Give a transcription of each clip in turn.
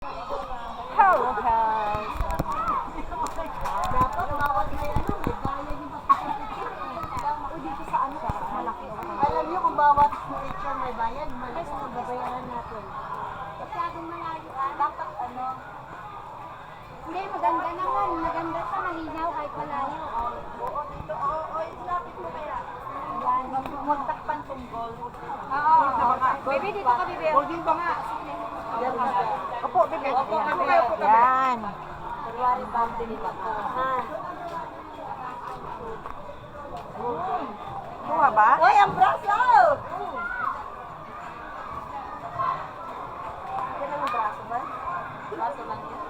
Powerhouse. Dapat bawat may ano, may bayan yung O dito sa ano? Malaki. Alam niyo kung bawat picture may bayan, malis na babayaran natin. Masyadong malayo ah. Dapat ano, Hindi, maganda naman. Maganda siya, malinaw kahit malayo. oo dito, oo, ilapit mo kaya. Yan. Magtakpan tong goal. Oo. Baby, dito ka, baby. Holding ba nga? Opo, baby. Opo, baby. Yan. February birthday ni Papa. Ha? Kuha ba? Hoy, ang braso! Yan ang braso ba? Braso lang yan.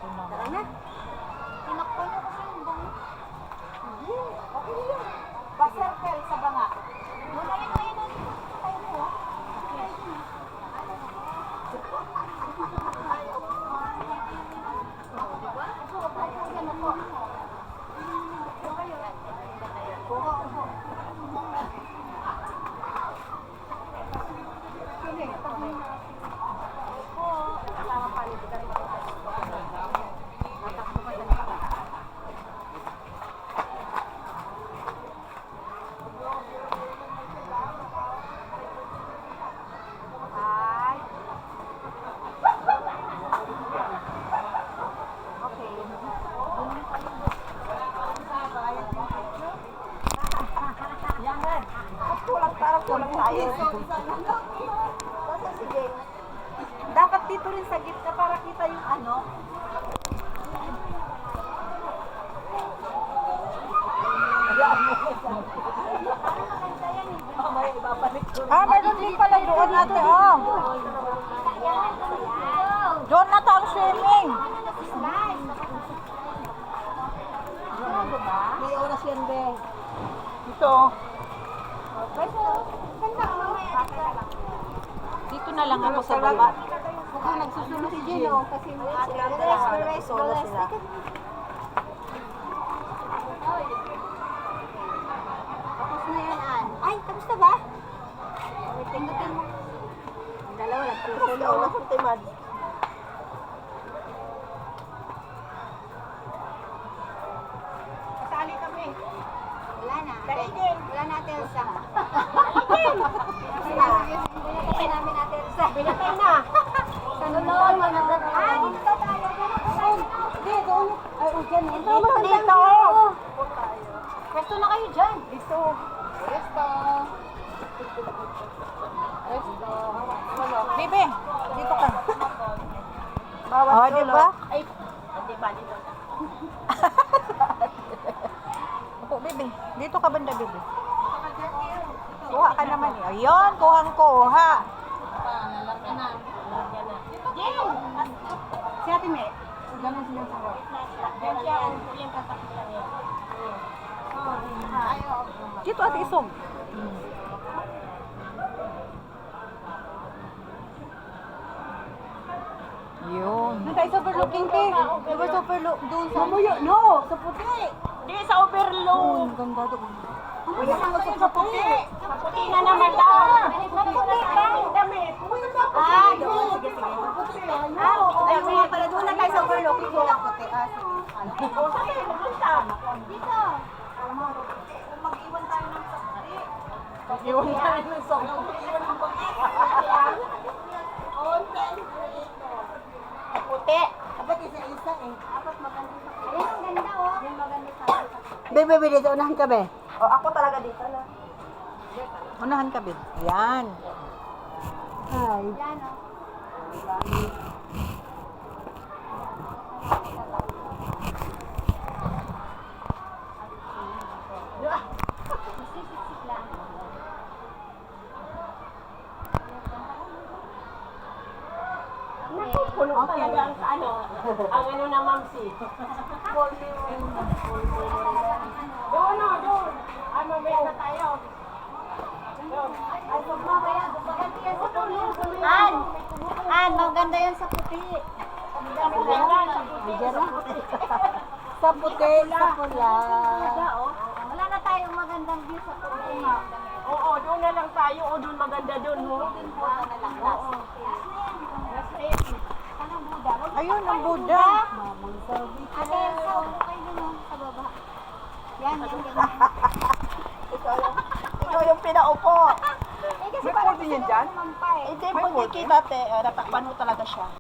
Tara na. Tinakpo niyo kasi yung bango. Okay yan. Pa-circle sa banga. Wala yun, ayun, ayun. Tayo mo. Kulang tayo. Kasi sige. Dapat dito rin sa gitna para kita yung ano. Mamaya ibabalik ko. Meron din pala doon ate, oh. Doon na to ang swimming. May oras yan, be. Dito. Dito na lang ako sa baba. Mukhang nagsusunod si Gino kasi Solo sila. Tapos na yan, Ann. Ay, tapos na ba? Pindutin mo. Ang dalawa, nagsusunod. Ikaw na kung timad. Kasali kami. Wala na. Daigin. Wala na ate Elsa. Pinatay namin ate Elsa. Pinatay na. Sunod, ay, dito tayo. Hindi, doon. Ay, o dyan. Dito. Pwesto na kayo dyan. Dito. Resto. Bibi, dito ka. Bawat di ba? Ay, hindi ba dito? Opo, Bibi. Dito ka banda, Bibi. Kuha ka naman eh. Ayun, kuhang-kuha. Nalarga na. Jim! Si Ate Me. Ganun silang sagot. Yan siya, yung tatakot lang yan. Dito ate isog. Yun. Doon tayo sa overlooking, te. Diba sa overlook doon sa... Mamuyo, no! Sa puti! Di sa overload. Ganda doon. Uy, ako sa puti! Sa puti na naman daw. Maputi ba? Damit! Ah, doon. Sige, sige. Maputi. Ay, nga pala doon na tayo sa overlooking doon ang puti. Ah, sige. O, saan tayo magpunta? Dito. Mag-iwan tayo ng sakti. Iwan tayo ng song. Puti. Dapat isa-isa eh. Dapat maganda sa Ayun, ang ganda oh. Yung maganda sa Bebe, bebe, dito unahan ka, be. O ako talaga dito na. Unahan ka, Bib. Yan. Hi. Yan oh. Sisik-sik lang. Puno talaga ang ang ano na mamsi. Doon, no, doon. Ay, mamaya na tayo. Ay, Mamaya, maganda yan sa puti. An, maganda yan sa puti. Sa puti, sa pula. Wala na tayong maganda. magandang view sa Puruma. Oo, doon na lang tayo. O, doon maganda doon, ho. Oo. Ayun, ang Buddha. Ate, sa upo kayo dun, oh, sa baba. Yan, yan, yan. Ikaw yung pinaupo. Eh, kasi May parang pwede yan dyan? naman pa eh. Hindi, pag nakikita, natakpan mo talaga siya.